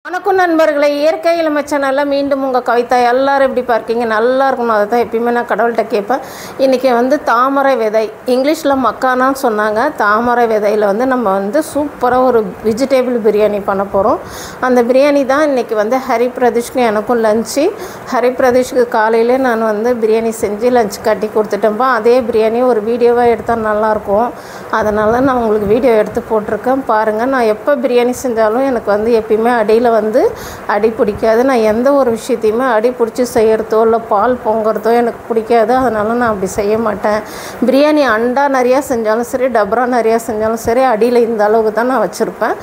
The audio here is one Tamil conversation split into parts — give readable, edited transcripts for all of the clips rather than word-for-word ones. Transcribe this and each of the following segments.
வணக்கம் நண்பர்களே, இயற்கை இளமை சேனலில் மீண்டும் உங்கள் கவிதா. எல்லோரும் எப்படி பார்க்கீங்க? நல்லா இருக்கணும். அதை தான் எப்பயுமே நான் கடவுள்கிட்ட கேட்பேன். இன்றைக்கி தாமரை விதை, இங்கிலீஷில் மக்கானான்னு சொன்னாங்க. தாமரை விதையில் நம்ம சூப்பராக ஒரு வெஜிடேபிள் பிரியாணி பண்ண போகிறோம். அந்த பிரியாணி தான் இன்றைக்கி ஹரிபிரதீஷ்க்கு எனக்கும் லஞ்சு. ஹரிபிரதீஷ்க்கு காலையிலே நான் பிரியாணி செஞ்சு லஞ்ச் கட்டி கொடுத்துட்டேன்ப்பா. அதே பிரியாணி ஒரு வீடியோவாக எடுத்தால் நல்லாயிருக்கும். அதனால் நான் உங்களுக்கு வீடியோ எடுத்து போட்டிருக்கேன் பாருங்கள். நான் எப்போ பிரியாணி செஞ்சாலும் எனக்கு எப்பயுமே அடியில் அடி பிடிக்காது. நான் எந்த ஒரு விஷயத்தையுமே அடி பிடிச்சி செய்கிறதோ இல்லை பால் பொங்குறதோ எனக்கு பிடிக்காது. அதனால் நான் அப்படி செய்ய மாட்டேன். பிரியாணி அண்டா நிறையா செஞ்சாலும் சரி, டபரா நிறையா செஞ்சாலும் சரி, அடியில் இந்த அளவுக்கு தான் நான் வச்சுருப்பேன்.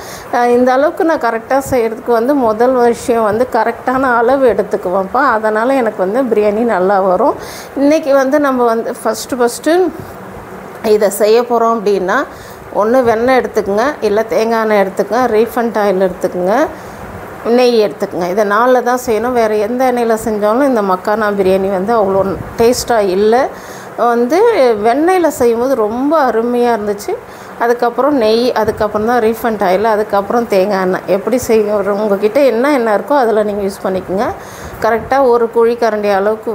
இந்த அளவுக்கு நான் கரெக்டாக செய்கிறதுக்கு முதல் விஷயம் கரெக்டான அளவு எடுத்துக்குவேன்ப்பா. அதனால் எனக்கு பிரியாணி நல்லா வரும். இன்றைக்கி நம்ம ஃபஸ்ட்டு இதை செய்ய போகிறோம் அப்படின்னா, ஒன்று வெண்ணெய் எடுத்துக்கங்க, இல்லை தேங்காய் எண்ணெய் எடுத்துக்கங்க, ரீஃபண்ட் ஆயில் எடுத்துக்கங்க, நெய் எடுத்துக்கங்க. இதை நாளில் தான் செய்யணும். வேறு எந்த எண்ணெயில் செஞ்சாலும் இந்த மக்கானா பிரியாணி அவ்வளோ டேஸ்ட்டாக இல்லை. வெண்ணெயில் செய்யும்போது ரொம்ப அருமையாக இருந்துச்சு. அதுக்கப்புறம் நெய், அதுக்கப்புறம் தான் ரீஃபண்ட் ஆயில், அதுக்கப்புறம் தேங்காய் எண்ணெய். எப்படி செய்ய உங்கள்கிட்ட என்ன எண்ணெய் இருக்கோ அதில் நீங்கள் யூஸ் பண்ணிக்கோங்க. கரெக்டாக ஒரு குழிக்கரண்டி அளவுக்கு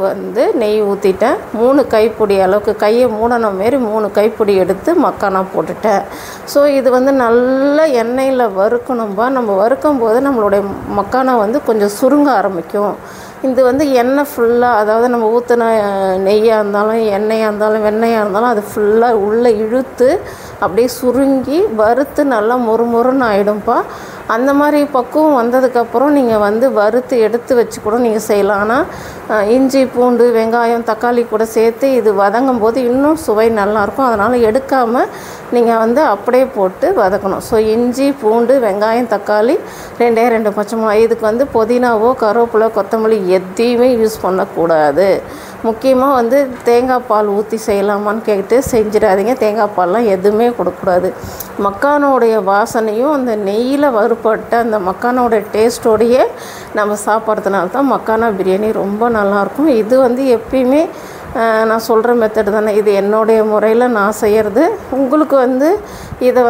நெய் ஊற்றிட்டேன். 3 கைப்பிடி அளவுக்கு, கையை மூடன மாரி 3 கைப்பிடி எடுத்து மக்கானா போட்டுட்டேன். ஸோ இது நல்லா எண்ணெயில் வறுக்கணும்பா. நம்ம வறுக்கும் போது நம்மளுடைய மக்கானா கொஞ்சம் சுருங்க ஆரம்பிக்கும். இது எண்ணெய் ஃபுல்லாக, அதாவது நம்ம ஊற்றின நெய்யாக இருந்தாலும் எண்ணெயாக இருந்தாலும் வெண்ணெயாக இருந்தாலும் அது ஃபுல்லாக உள்ளே இழுத்து அப்படியே சுருங்கி வறுத்து நல்லா மொறுமொறுன்னு ஆகிடும்ப்பா. அந்த மாதிரி பக்குவம் வந்ததுக்கப்புறம் நீங்கள் வறுத்து எடுத்து வச்சு கூட நீங்கள் செய்யலாம். ஆனால் இஞ்சி பூண்டு வெங்காயம் தக்காளி கூட சேர்த்து இது வதங்கும் போது இன்னும் சுவை நல்லாயிருக்கும். அதனால் எடுக்காமல் நீங்கள் அப்படியே போட்டு வதக்கணும். ஸோ இஞ்சி பூண்டு வெங்காயம் தக்காளி 2 பச்சை மிளகாய். இதுக்கு புதினாவோ கருவேப்பிலை கொத்தமல்லி எதையுமே யூஸ் பண்ணக்கூடாது. முக்கியமாக தேங்காய் பால் ஊற்றி செய்யலாமான்னு கேட்டு செஞ்சிடாதீங்க. தேங்காய் பால்லாம் எதுவுமே கொடுக்கக்கூடாது. மக்கானோடைய வாசனையும் அந்த நெய்யில் வறுப்பட்ட அந்த மக்கானோடைய டேஸ்ட்டோடையே நம்ம சாப்பிட்றதுனால தான் மக்கானா பிரியாணி ரொம்ப நல்லாயிருக்கும். இது எப்பயுமே நான் சொல்கிற மெத்தடு தானே. இது என்னுடைய முறையில் நான் செய்கிறது. உங்களுக்கு இதை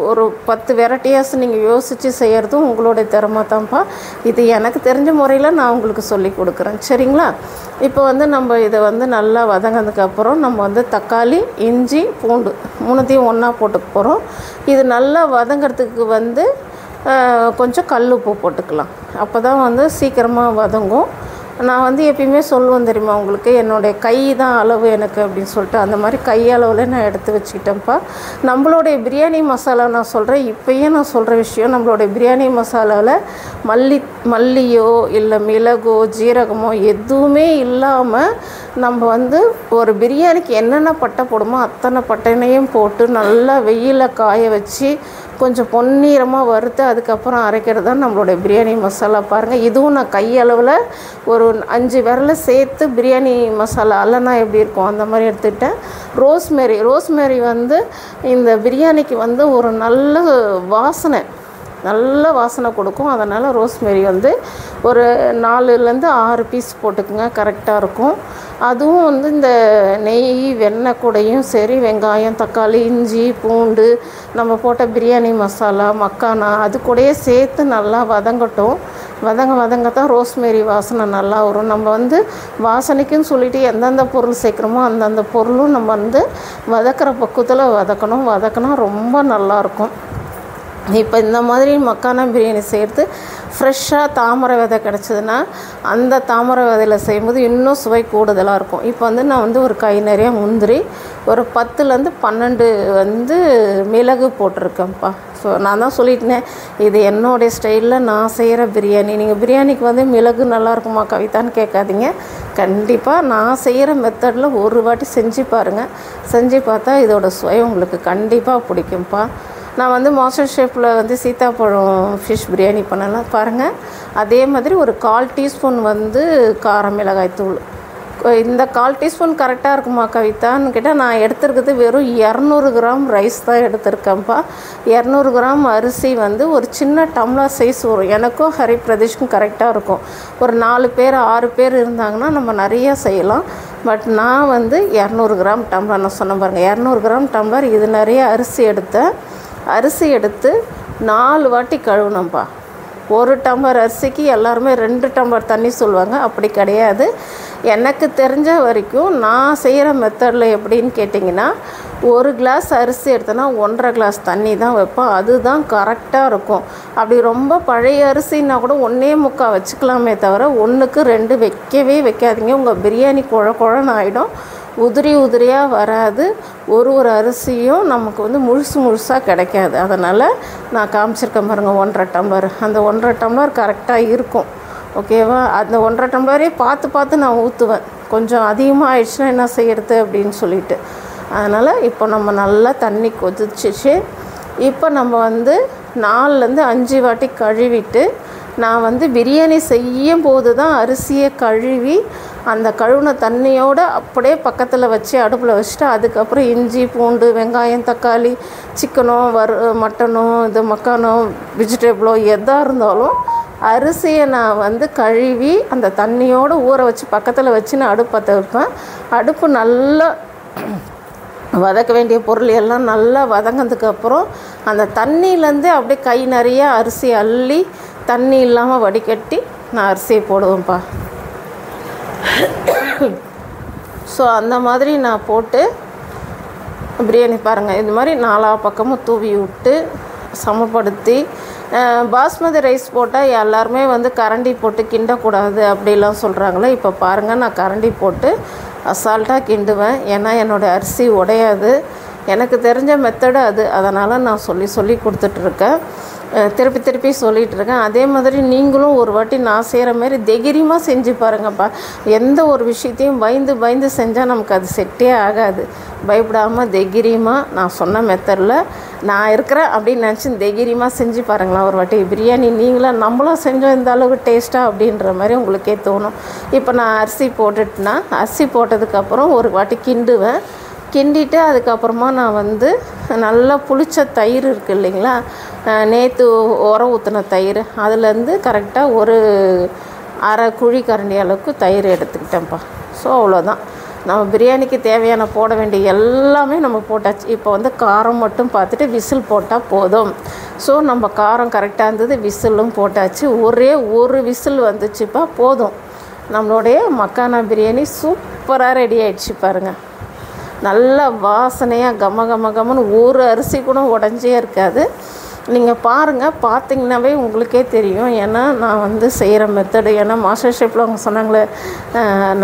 ஒரு 10 வெரைட்டியாஸ் நீங்கள் யோசித்து செய்கிறதும் உங்களுடைய திறமை தான்ப்பா. இது எனக்கு தெரிஞ்ச முறையில் நான் உங்களுக்கு சொல்லி கொடுக்குறேன், சரிங்களா? இப்போ நம்ம இதை நல்லா வதங்கினதுக்கப்புறம் நம்ம தக்காளி இஞ்சி பூண்டு 3த்தையும் ஒன்றா போட்டுக்க போகிறோம். இது நல்லா வதங்கிறதுக்கு கொஞ்சம் கல் உப்பு போட்டுக்கலாம். அப்போ தான் சீக்கிரமாக வதங்கும். நான் எப்பயுமே சொல்லுவேன் தெரியுமா உங்களுக்கு, என்னுடைய கை தான் அளவு எனக்கு அப்படின்னு சொல்லிட்டு, அந்த மாதிரி கை அளவில் நான் எடுத்து வச்சுக்கிட்டேன்ப்பா. நம்மளுடைய பிரியாணி மசாலா நான் சொல்கிறேன், இப்போயே நான் சொல்கிற விஷயம், நம்மளுடைய பிரியாணி மசாலாவில் மல்லியோ இல்லை மிளகோ ஜீரகமோ எதுவுமே இல்லாமல் நம்ம ஒரு பிரியாணிக்கு என்னென்ன பட்டை போடுமோ அத்தனை பட்டைனையும் போட்டு நல்லா வெயிலில் காய வச்சு கொஞ்சம் பொன்னிறமாக வறுத்து அதுக்கப்புறம் அரைக்கிறது தான் நம்மளுடைய பிரியாணி மசாலா. பாருங்கள், இதுவும் நான் கையளவில் ஒரு 5 விரலை சேர்த்து பிரியாணி மசாலா அல்லனா எப்படி இருக்கும் அந்த மாதிரி எடுத்துக்கிட்டேன். ரோஸ்மேரி இந்த பிரியாணிக்கு ஒரு நல்ல வாசனை கொடுக்கும். அதனால் ரோஸ்மேரி ஒரு 4லேருந்து 6 பீஸ் போட்டுக்குங்க, கரெக்டாக இருக்கும். அதுவும் இந்த நெய் வெண்ணெய் கூடையும் சரி, வெங்காயம் தக்காளி இஞ்சி பூண்டு நம்ம போட்ட பிரியாணி மசாலா மக்கானா அது கூடயே சேர்த்து நல்லா வதங்கட்டும். வதங்க தான் ரோஸ்மேரி வாசனை நல்லா வரும். நம்ம வாசனைக்குன்னு சொல்லிவிட்டு எந்தெந்த பொருள் சேர்க்குறோமோ அந்தந்த பொருளும் நம்ம வதக்கிற பக்குவத்தில் வதக்கினா ரொம்ப நல்லாயிருக்கும். இப்போ இந்த மாதிரி மக்கானா பிரியாணி செய்கிறது ஃப்ரெஷ்ஷாக தாமரை விதை கிடச்சிதுன்னா அந்த தாமரை விதையில் செய்யும்போது இன்னும் சுவை கூடுதலாக இருக்கும். இப்போ நான் ஒரு கை நிறைய முந்திரி, ஒரு 10லேருந்து 12 மிளகு போட்டிருக்கேன்ப்பா. ஸோ நான் தான் சொல்லிட்டேன், இது என்னுடைய ஸ்டைலில் நான் செய்கிற பிரியாணி. நீங்கள் பிரியாணிக்கு மிளகு நல்லாயிருக்குமா கவிதான்னு கேட்காதீங்க. கண்டிப்பாக நான் செய்கிற மெத்தடில் ஒரு வாட்டி செஞ்சு பாருங்கள். செஞ்சு பார்த்தா இதோட சுவை உங்களுக்கு கண்டிப்பாக பிடிக்கும்ப்பா. நான் மாஸ்டர் ஷெஃப்பில் சீத்தாப்பழம் ஃபிஷ் பிரியாணி பண்ணலாம் பாருங்கள். அதே மாதிரி ஒரு 1/4 டீஸ்பூன் காரம் மிளகாய் தூள். இந்த 1/4 டீஸ்பூன் கரெக்டாக இருக்குமா கவிதான்னு கேட்டால், நான் எடுத்துருக்கிறது வெறும் 200 கிராம் ரைஸ் தான் எடுத்திருக்கேன்ப்பா. 200 கிராம் அரிசி ஒரு சின்ன டம்ளர் சைஸ் வரும். எனக்கும் ஹரிபிரதீஷ்க்கும் கரெக்டாக இருக்கும். ஒரு 4 பேர் 6 பேர் இருந்தாங்கன்னா நம்ம நிறையா செய்யலாம். பட் நான் 200 கிராம் டம்ளர் நான் சொன்ன பாருங்கள், 200 கிராம் டம்ளர் இது நிறைய அரிசி எடுத்து 4 வாட்டி கழுவணும்ப்பா. ஒரு டம்ளர் அரிசிக்கு எல்லாருமே 2 டம்ளர் தண்ணி சொல்லுவாங்க. அப்படி கிடையாது. எனக்கு தெரிஞ்ச வரைக்கும் நான் செய்கிற மெத்தடில் எப்படின்னு கேட்டிங்கன்னா, 1 கிளாஸ் அரிசி எடுத்தோன்னா 1.5 கிளாஸ் தண்ணி தான் வைப்பேன். அதுதான் கரெக்டாக இருக்கும். அப்படி ரொம்ப பழைய அரிசின்னா கூட 1.25 வச்சுக்கலாமே தவிர 1க்கு 2 வைக்கவே வைக்காதீங்க. உங்கள் பிரியாணி குழன்னு ஆகிடும். உதிரியாக வராது. ஒரு அரிசியும் நமக்கு வந்து முழுசாக கிடைக்காது. அதனால் நான் காமிச்சிருக்கேன் பாருங்கள் 1.5 டம்ளர். அந்த 1.5 டம்ளர் கரெக்டாக இருக்கும். ஓகேவா? அந்த 1.5 டம்ளரே பார்த்து நான் ஊற்றுவேன். கொஞ்சம் அதிகமாக ஆயிடுச்சுன்னா என்ன செய்கிறது அப்படின்னு சொல்லிட்டு. அதனால் இப்போ நம்ம நல்லா தண்ணி கொதிச்சிச்சு. இப்போ நம்ம வந்து 4லேருந்து 5 வாட்டி கழுவிட்டு, நான் வந்து பிரியாணி செய்யும் போது தான் அரிசியை கழுவி அந்த கழுவின தண்ணியோடு அப்படியே பக்கத்தில் வச்சு அடுப்பில் வச்சுட்டு, அதுக்கப்புறம் இஞ்சி பூண்டு வெங்காயம் தக்காளி சிக்கனோ மட்டனோ இது மக்கானோ வெஜிடபிளோ எதாக இருந்தாலும் அரிசியை நான் வந்து கழுவி அந்த தண்ணியோடு ஊற வச்சு பக்கத்தில் வச்சு நான் அடுப்பு பற்ற வைப்பேன். அடுப்பு நல்லா வதக்க வேண்டிய பொருள் எல்லாம் நல்லா வதங்கினதுக்கப்புறம் அந்த தண்ணியிலேருந்து அப்படியே கை நிறைய அரிசி அள்ளி தண்ணி இல்லாமல் வடிகட்டி நான் அரிசியை போடுவேன்ப்பா. ஸோ அந்த மாதிரி நான் போட்டு பிரியாணி பாருங்கள் இது மாதிரி 4 பக்கமும் தூவி விட்டு சமப்படுத்தி. பாஸ்மதி ரைஸ் போட்டால் எல்லாருமே வந்து கரண்டி போட்டு கிண்டக்கூடாது அப்படிலாம் சொல்கிறாங்களே. இப்போ பாருங்கள், நான் கரண்டி போட்டு அசால்ட்டாக கிண்டுவேன். ஏன்னா என்னோடய அரிசி உடையாது. எனக்கு தெரிஞ்ச மெத்தடு அது. அதனால் நான் சொல்லி கொடுத்துட்ருக்கேன். திருப்பி சொல்லிகிட்ருக்கேன். அதே மாதிரி நீங்களும் ஒரு வாட்டி நான் செய்கிற மாதிரி தைரியமாக செஞ்சு பாருங்கப்பா. எந்த ஒரு விஷயத்தையும் பயந்து செஞ்சால் நமக்கு அது செட்டே ஆகாது. பயப்படாமல் தைரியமாக நான் சொன்ன மெத்தடில் நான் இருக்கிறேன் அப்படின்னு நினச்சி தைரியமாக செஞ்சு பாருங்களேன். ஒரு வாட்டி பிரியாணி நீங்களாம் நம்மளும் செஞ்சோம் இந்த அளவுக்கு டேஸ்ட்டாக அப்படின்ற மாதிரி உங்களுக்கே தோணும். இப்போ நான் அரிசி போட்டுட்டேன்னா அரிசி போட்டதுக்கப்புறம் ஒரு வாட்டி கிண்டுவேன். கிண்டிட்டு அதுக்கப்புறமா நான் வந்து நல்லா புளிச்ச தயிர் இருக்குது இல்லைங்களா, நேற்று உரம் ஊற்றின தயிர், அதுலேருந்து கரெக்டாக ஒரு அரை குழி கரண்டி அளவுக்கு தயிர் எடுத்துக்கிட்டேன்ப்பா. ஸோ அவ்வளோதான். நம்ம பிரியாணிக்கு தேவையான போட வேண்டிய எல்லாமே நம்ம போட்டாச்சு. இப்போ வந்து காரம் மட்டும் பார்த்துட்டு விசில் போட்டால் போதும். ஸோ நம்ம காரம் கரெக்டாக இருந்தது, விசிலும் போட்டாச்சு. ஒரே ஒரு விசில் வந்துச்சுப்பா போதும். நம்மளுடைய மக்கானா பிரியாணி சூப்பராக ரெடி ஆகிடுச்சு பாருங்கள். நல்ல வாசனையாக கமன்னு ஒரு அரிசி கூட உடஞ்சே இருக்காது. நீங்கள் பாருங்கள், பார்த்திங்கனாவே உங்களுக்கே தெரியும். ஏன்னா நான் வந்து செய்கிற மெத்தடு, ஏன்னா மாஸ்டர் ஷெஃப்பில் அவங்க சொன்னாங்களே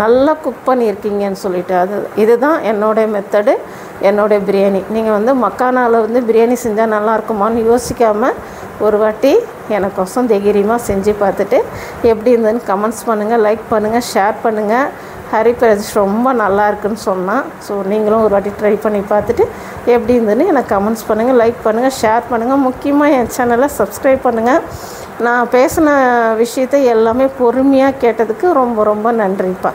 நல்லா குக் பண்ணியிருக்கீங்கன்னு சொல்லிட்டு, இதுதான் என்னோடய மெத்தடு, என்னோடய பிரியாணி. நீங்கள் வந்து மக்கானாவில் வந்து பிரியாணி செஞ்சால் நல்லாயிருக்குமான்னு யோசிக்காமல் ஒரு வாட்டி எனக்கோசம் தைரியமாக செஞ்சு பார்த்துட்டு எப்படி இருந்ததுன்னு கமெண்ட்ஸ் பண்ணுங்கள், லைக் பண்ணுங்கள், ஷேர் பண்ணுங்கள். ஹரி பிரதேஷ் ரொம்ப நல்லா இருக்குன்னு சொன்னான். ஸோ நீங்களும் ஒரு வாட்டி ட்ரை பண்ணி பார்த்துட்டு எப்படி இருந்ததுன்னு எனக்கு கமெண்ட்ஸ் பண்ணுங்கள், லைக் பண்ணுங்கள், ஷேர் பண்ணுங்கள். முக்கியமாக என் சேனலை சப்ஸ்கிரைப் பண்ணுங்கள். நான் பேசின விஷயத்தை எல்லாமே பொறுமையாக கேட்டதுக்கு ரொம்ப நன்றிப்பா.